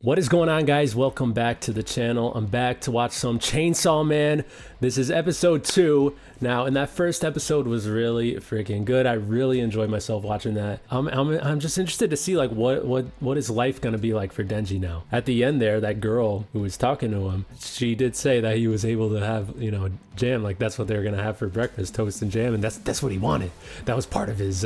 What is going on, guys? Welcome back to the channel. I'm back to watch some Chainsaw Man. This is episode 2. Now, and that first episode was really freaking good. I really enjoyed myself watching that. I'm just interested to see like what is life gonna be like for Denji now. At the end there, that girl who was talking to him, she did say that he was able to have, you know, jam. Like that's what they were gonna have for breakfast, toast and jam, and that's what he wanted. That was part of his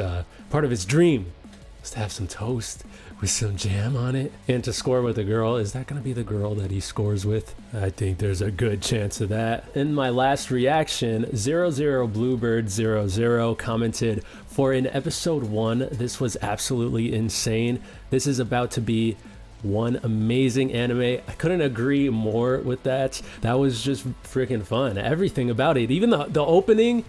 dream, was to have some toast with some jam on it and to score with a girl. Is that going to be the girl that he scores with? I think there's a good chance of that. In my last reaction, 00 Bluebird 00 commented, for in episode 1, this was absolutely insane. This is about to be one amazing anime. I couldn't agree more with that. That was just freaking fun. Everything about it, even the opening.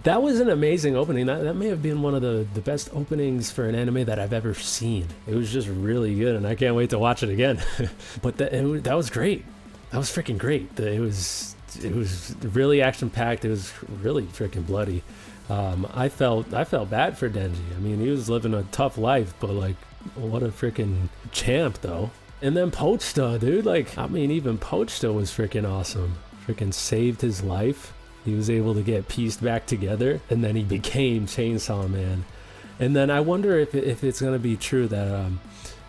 That was an amazing opening. That may have been one of the best openings for an anime that I've ever seen. It was just really good, and I can't wait to watch it again. But that was great. That was freaking great. It was really action-packed. It was really freaking bloody. I felt bad for Denji. I mean, he was living a tough life, but like, what a freaking champ, though. And then Pochta, dude. Like, I mean, even Pochta was freaking awesome. Freaking saved his life. He was able to get pieced back together, and then he became Chainsaw Man. And then I wonder if it's going to be true that,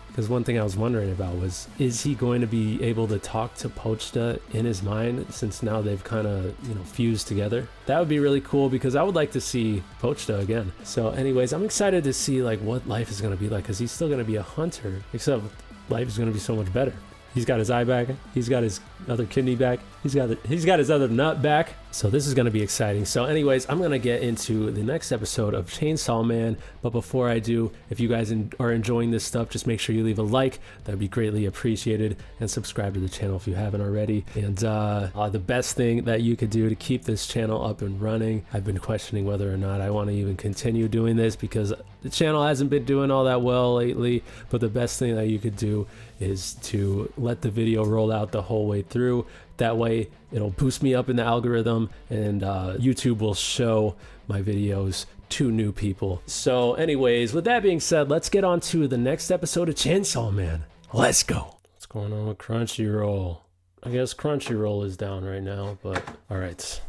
because one thing I was wondering about was, is he going to be able to talk to Pochta in his mind, since now they've kind of, you know, fused together? That would be really cool, because I would like to see Pochta again. So anyways, I'm excited to see like what life is going to be like, because he's still going to be a hunter, except life is going to be so much better. He's got his eye back. He's got his other kidney back. He's got his other nut back. So this is going to be exciting. So anyways, I'm going to get into the next episode of Chainsaw Man. But before I do, if you guys are enjoying this stuff, just make sure you leave a like. That'd be greatly appreciated. And subscribe to the channel if you haven't already. And the best thing that you could do to keep this channel up and running, I've been questioning whether or not I want to even continue doing this, because the channel hasn't been doing all that well lately. But the best thing that you could do is to let the video roll out the whole way through. That way it'll boost me up in the algorithm, and YouTube will show my videos to new people. So anyways, with that being said, let's get on to the next episode of Chainsaw Man. Let's go. What's going on with Crunchyroll? I guess Crunchyroll is down right now, but all right.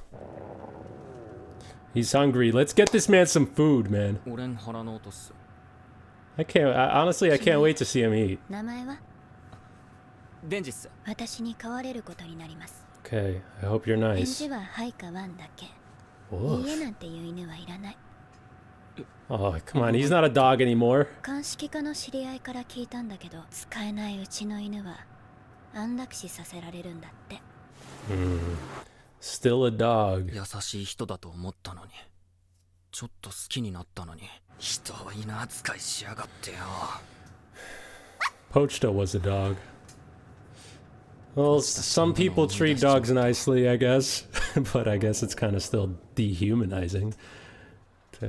He's hungry. Let's get this man some food, man. Honestly, I can't wait to see him eat. Okay, I hope you're nice. Woof. Oh, come on, he's not a dog anymore. Still a dog. Pochta was a dog. Well, some people treat dogs nicely, I guess. But I guess it's kind of still dehumanizing to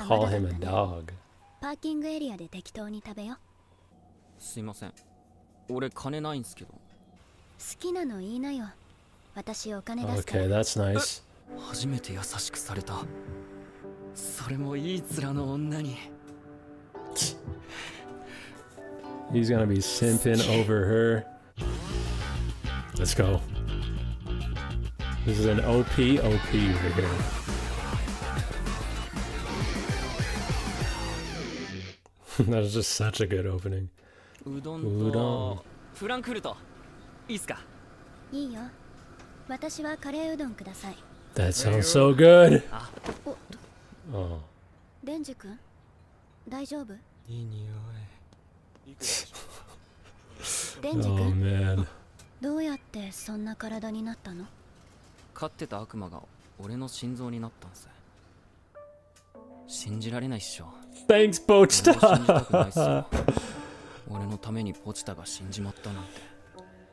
call him a dog. Okay, that's nice. He's gonna be simping over her. Let's go. This is an OP right here. That is just such a good opening. Udon. That sounds so good. Oh. Oh man. Thanks, Pochta.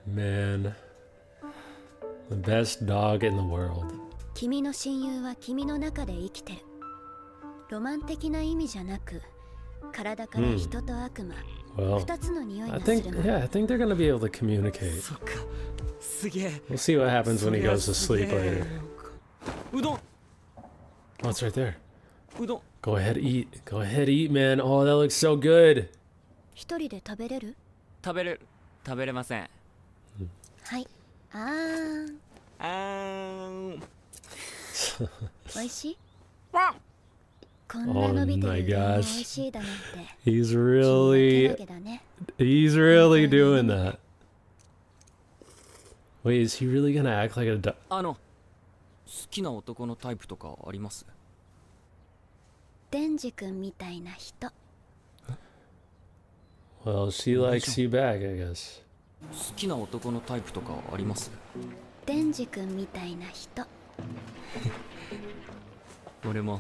Man, the best dog in the world. Well, I think they're gonna be able to communicate. We'll see what happens when he goes to sleep later. Oh, it's right there. Go ahead, eat. Go ahead, eat, man. Oh, that looks so good. 食べれません。はい。美味しい？こんな伸びてるうどんも美味しいだなんて。He's really だね。He's really doing that. Wait, is he really gonna act like a du-? 好きな男のタイプとかあります？デンジ君みたいな人。Well, she likes you back, I guess. 好きな男のタイプとかあります？デンジ君みたいな人。俺も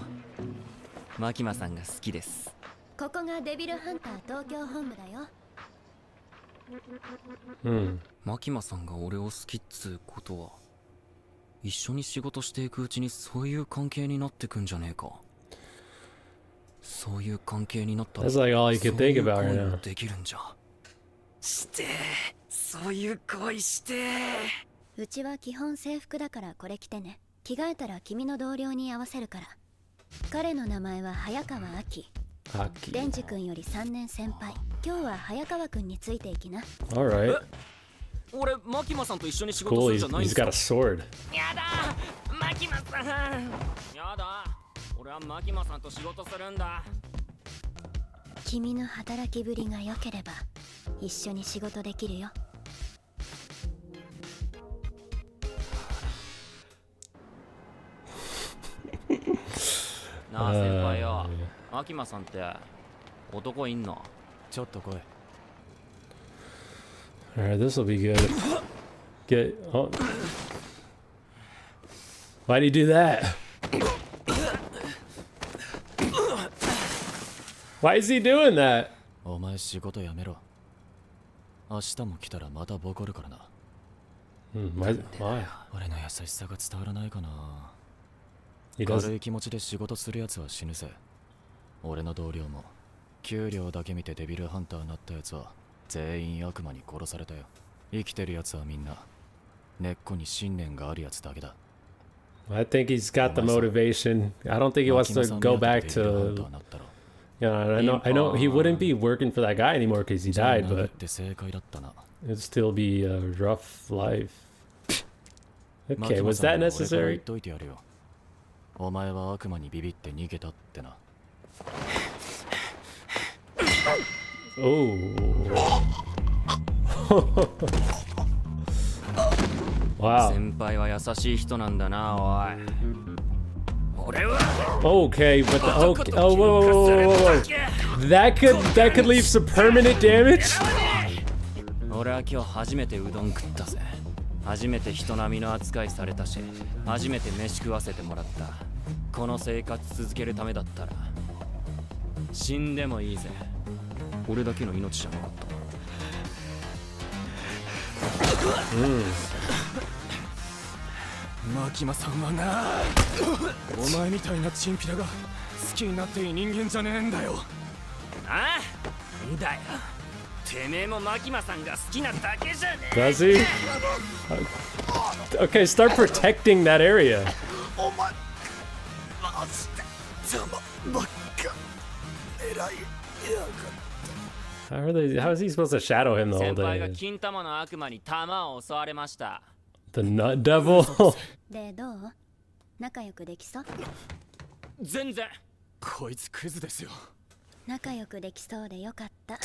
マキマさんが好きです。ここがデビルハンター東京本部だよ。マキマさんが俺を好きっつうことは、一緒に仕事していくうちにそういう関係になってくんじゃねえか。そういう関係になったら That's like all you can think about right now. できるんじゃ。してそういう恋して。うちは基本制服だからこれ着てね。着替えたら君の同僚に合わせるから。彼の名前は早川秋。デンジ君より3年先輩。今日は早川君についていきな。Alright. 俺マキマさんと一緒に仕事 Cool, するじゃないん he's ですか。 got a sword. やだマキマさん。やだ俺はマキマさんと仕事するんだ。君の働きぶりが良ければ一緒に仕事できるよ。なあ先輩よ、マキマさんって男いんの？ちょっと来い。Alright, this will be good. Get. Oh. Why'd he do that? Why is he doing that? お前仕事やめろ。明日も来たらまたボコるからな。Why? 俺の優しさが伝わらないかな。He does. 軽い気持ちで仕事するやつは死ぬぜ。俺の同僚も給料だけ見てデビルハンターになったやつは全員悪魔に殺されたよ。生きてるやつはみんな根っこに信念があるやつだけだ。I think he's got the motivation. I don't think he wants to go back to. Yeah, I know he wouldn't be working for that guy anymore because he died, but it'd still be a rough life. Okay, was that necessary? お前は悪魔にビビって逃げたってな。Oh. Wow. 先輩は優しい人なんだな、おい。俺は Okay, but okay. Oh, whoa. That could leave some permanent damage. 俺は今日初めてうどん食ったぜ。初めて人並みの扱いされたし、初めて飯食わせてもらった。この生活続けるためだったら死んでもいいぜ。俺だけの命じゃなかった。マキマさんはな、お前みたいなチンピラが好きになっていい人間じゃねえんだよ。ああ、だよ。てめえもマキマさんが好きなだけじゃねえ。Does he? Okay, start protecting that area. お前、マジで邪魔ばっか。偉い。How is he supposed to shadow him the whole 先輩が day? 金玉の悪魔に弾を襲われました。The nut devil? で、どう？仲良くできそう？全然。こいつクズですよ。仲良くできそうでよかった。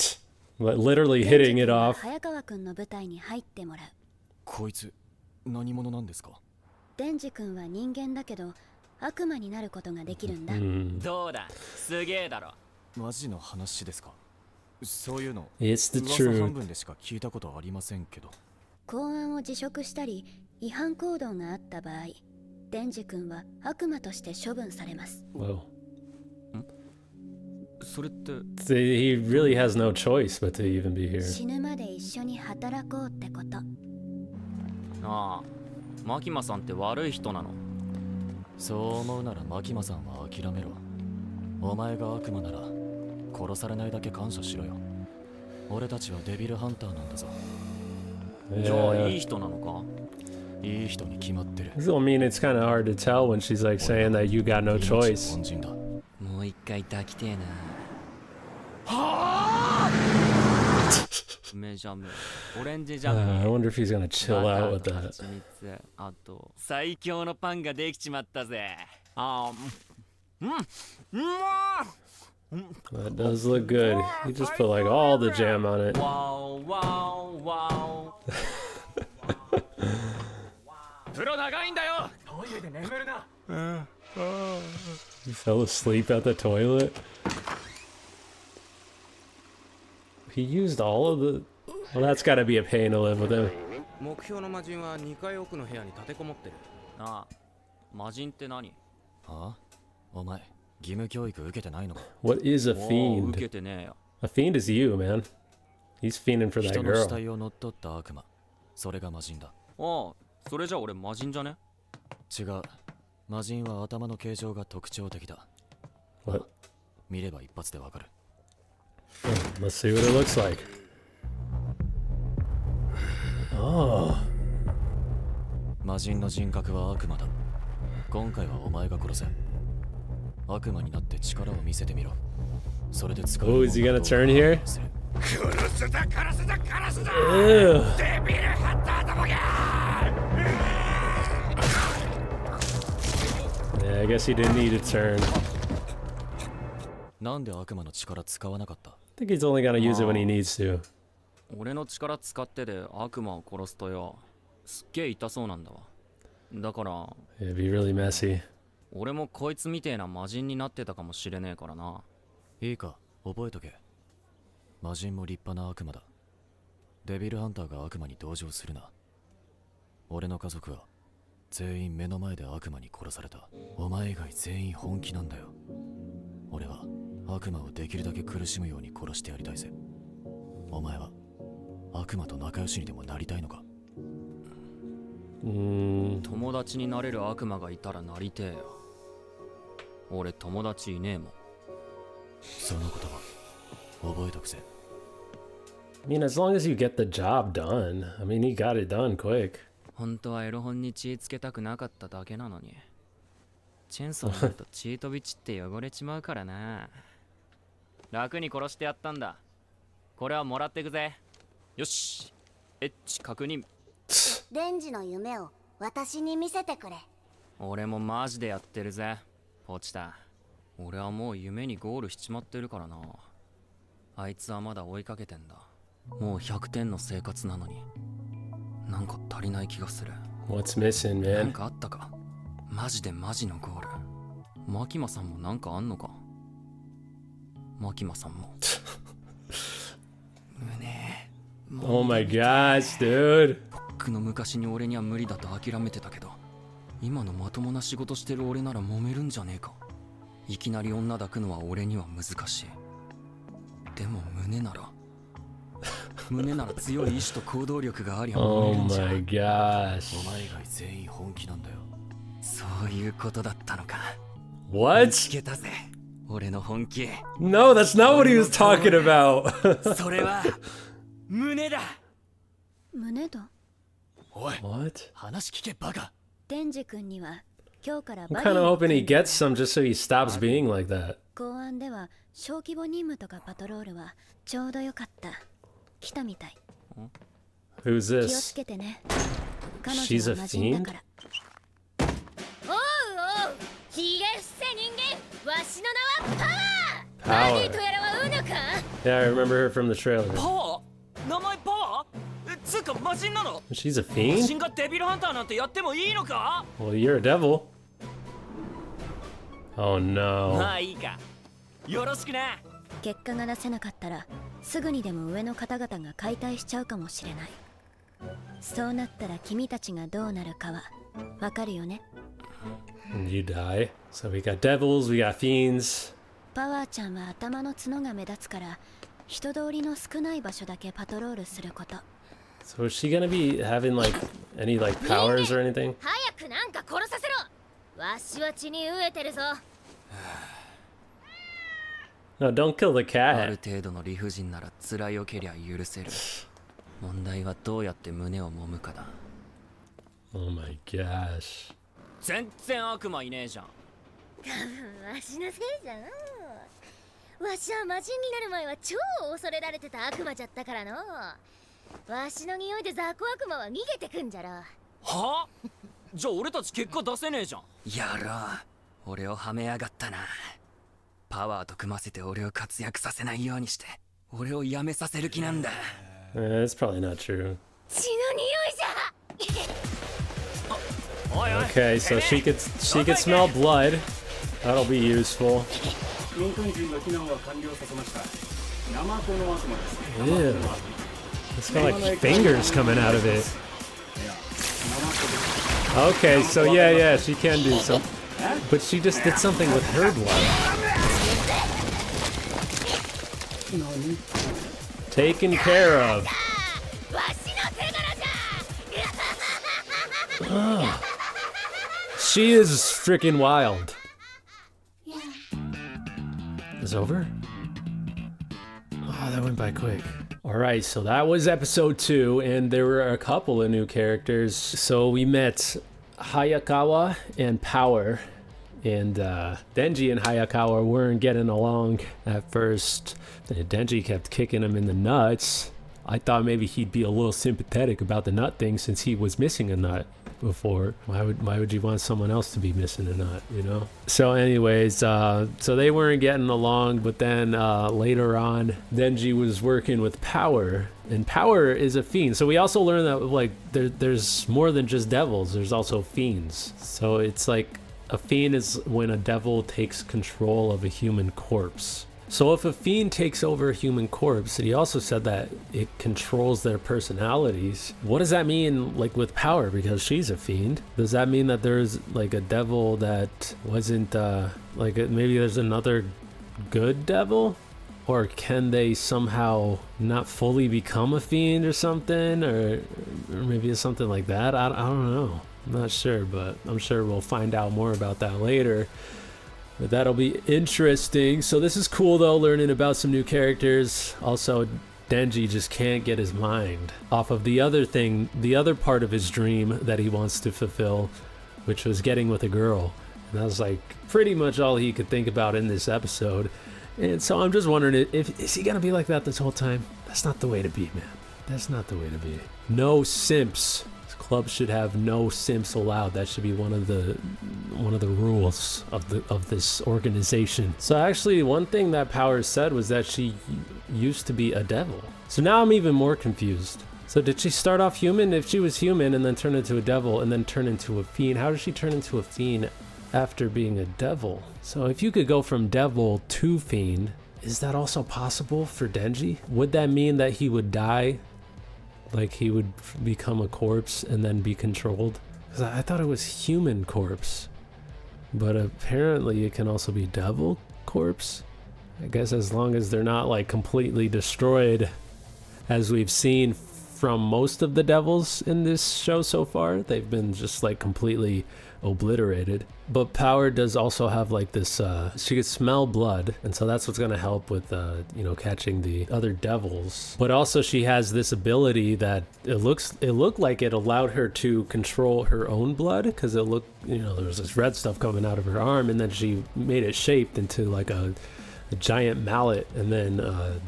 But literally hitting it off. 早川くんの舞台に入ってもらう。こいつ何者なんですか？デンジ君は人間だけど悪魔になることができるんだ。どうだ、すげえだろ。マジの話ですか？そういうの It's the 噂 truth. 半分でしか聞いたことありませんけど。公安を辞職したり違反行動があった場合、デンジ君は悪魔として処分されます。Whoa. それって He really has no choice but to even be here. 死ぬまで一緒に働こうってこと。ああ、マキマさんって悪い人なの？そう思うならマキマさんは諦めろ。お前が悪魔なら殺されないだけ感謝しろよ。俺たちはデビルハンターなんだぞ。じゃあいい人なのか？いい人に決まってる。I mean, it's kind of hard to tell when she's like saying that you got no choice. もう一回抱きてえな。梅ジャム、オレンジジャム、I wonder if he's gonna chill バタ out ー with と that. 蜂蜜、あと最強のパンができちまったぜ。あー、うまー。 That does look good. He just put like all the jam on it. わおわおわお。風呂長いんだよ。トイレで眠るな。He fell asleep at the toilet. He used all of the. Well, that's gotta be a pain to live with him. 目標の魔人は2階奥の部屋に立てこもってる。ああ、魔人って何？ああ、お前義務教育受けてないのか？ What is a おう、受 fiend? けてねえよ。 A fiend is you, man. He's fiending for that 人の死 girl. 体を乗っ取った悪魔、それが魔人だ。ああ、それじゃ俺魔人じゃね？違う、魔人は頭の形状が特徴的だ。 What? 見れば一発でわかる。 Let's see what it looks like. Oh. 魔人の人格は悪魔だ。今回はお前が殺せ。悪魔になって力を見せてみろ。それで使う。 Oh, is he gonna turn here? 殺すだ殺すだ殺すだ Ew. デビルハンターどもが Yeah, I guess he didn't need to turn. なんで悪魔の力使わなかった？ I think he's only gonna use it when he needs to. 俺の力使ってで悪魔を殺すとよ、すっげえ痛そうなんだわ。だから It'd be really messy. 俺もこいつみてえな魔人になってたかもしれねえからな。いいか、覚えとけ。魔人も立派な悪魔だ。デビルハンターが悪魔に同情するな。俺の家族は全員目の前で悪魔に殺された。お前以外全員本気なんだよ。俺は悪魔をできるだけ苦しむように殺してやりたいぜ。お前は悪魔と仲良しにでもなりたいのか？友達になれる悪魔がいたらなりてえよ。俺友達いねえもん。その言葉覚えとくぜ。 I mean, as long as you get the job done. I mean, he got it done quick. 本当はエロ本に血つけたくなかっただけなのに。チェンソーになると血飛び散って汚れちまうからな。楽に殺してやったんだ。これはもらってくぜ。よし、エッチ確認。レンジの夢を私に見せてくれ。俺もマジでやってるぜ。ポチタ。俺はもう夢にゴールしちまってるからな。あいつはまだ追いかけてんだ。もう100点の生活なのに。なんか足りない気がする。 What's missing, なん man? かあったか？マジでマジのゴール。マキマさんもなんかあんのか？マキマさんも。胸。Oh my gosh, dude. 僕の昔に俺には無理だと諦めてたけど、今のまともな仕事してる俺なら揉めるんじゃねえか。いきなり女抱くのは俺には難しい。でも胸なら強い意志と行動力がありゃ揉 Oh めるんじゃ。 my gosh. お前以外全員本気なんだよ。そういうことだったのか。 What? 聞けたぜ、俺の本気。 No, that's not what he was talking about. それは胸だ。胸だ。おい、 What? 話聞けバカ。デンジ君には今日から I'm バ kind デ of ィ hoping he gets some just so he stops being like that. 公安では小規模任務とかパトロールはちょうどよかった。来たみたい。 Who's 気を this? つけてね。彼 She's 女 a は魔人だ fiend? から。おうおう、ひげ伏せ人間、わしの名はパワー。 Power. バディとやらはうのか？ Yeah, I remember her from the trailer. パワー？名前パワー？つうか魔人なの？ She's a 魔 fiend? 人がデビルハンターなんてやってもいいのか？ Well, you're a devil. Oh no. まあいいか。よろしくな。結果が出せなかったらすぐにでも上の方々が解体しちゃうかもしれない。そうなったら君たちがどうなるかはわかるよね。 And you die. So we got devils, we got fiends. パワーちゃんは頭の角が目立つから人通りの少ない場所だけパトロールすること。 So is she gonna be having like any like powers or anything? 早くなんか殺させろ。わしは血に飢えてるぞ。 No, don't kill the ある cat. 程度の理不尽なら辛いよけりゃ許せる。問題はどうやって胸を揉むかだ。 Oh my gosh. 全然悪魔いねえじゃん。わしのせいじゃん。わしは魔人になる前は超恐れられてた悪魔じゃったからの。わしの匂いで雑魚悪魔は逃げてくんじゃろ。はあ？じゃあ俺たち結果出せねえじゃん。やろう。俺をはめやがったな。パワーと組ませて俺を活躍させないようにして俺をやめさせる気なんだ。That's probably not true. 血の匂いじゃ。Okay, so she could smell blood. That'll be useful. Ew. It's got like fingers coming out of it. Okay, so yeah, she can do some. But she just did something with her blood. Taken care of. Oh. She is freaking wild. It's over? Oh, that went by quick. Alright, so that was episode 2, and there were a couple of new characters. So we met Hayakawa and Power, and Denji and Hayakawa weren't getting along at first. Denji kept kicking him in the nuts. I thought maybe he'd be a little sympathetic about the nut thing since he was missing a nut before. Why would you want someone else to be missing a nut, you know? So anyways, so they weren't getting along, but then later on, Denji was working with Power, and Power is a fiend. So we also learned that like there's more than just devils, there's also fiends. So it's like a fiend is when a devil takes control of a human corpse. So if a fiend takes over a human corpse, and he also said that it controls their personalities, what does that mean, like, with Power? Because she's a fiend. Does that mean that there's, like, a devil that wasn't, maybe there's another good devil? Or can they somehow not fully become a fiend or something? Or maybe it's something like that? I don't know. I'm not sure, but I'm sure we'll find out more about that later. But that'll be interesting. So this is cool though, learning about some new characters. Also, Denji just can't get his mind off of the other thing, the other part of his dream that he wants to fulfill, which was getting with a girl. And that was like pretty much all he could think about in this episode. And so I'm just wondering, is he gonna be like that this whole time? That's not the way to be, man. That's not the way to be. No simps. Clubs should have no simps allowed. That should be one of the rules of this organization. So actually, one thing that Power said was that she used to be a devil. So now I'm even more confused. So did she start off human? If she was human and then turn into a devil and then turn into a fiend, how did she turn into a fiend after being a devil? So if you could go from devil to fiend, is that also possible for Denji? Would that mean that he would die? Like he would become a corpse and then be controlled? Because I thought it was human corpse, but apparently it can also be devil corpse. I guess as long as they're not like completely destroyed, as we've seen from most of the devils in this show so far. They've been just like completely obliterated. But Power does also have like this, she can smell blood, and so that's what's gonna help with, you know, catching the other devils. But also she has this ability that it looked like it allowed her to control her own blood, because it looked, you know, there was this red stuff coming out of her arm, and then she made it shaped into like a giant mallet, and then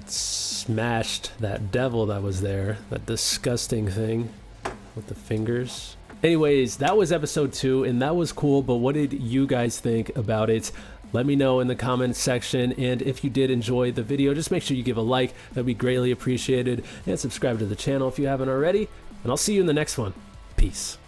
smashed that devil that was there, that disgusting thing with the fingers. Anyways, that was episode 2, and that was cool, but what did you guys think about it? Let me know in the comments section, and if you did enjoy the video, just make sure you give a like. That'd be greatly appreciated, and subscribe to the channel if you haven't already, and I'll see you in the next one. Peace.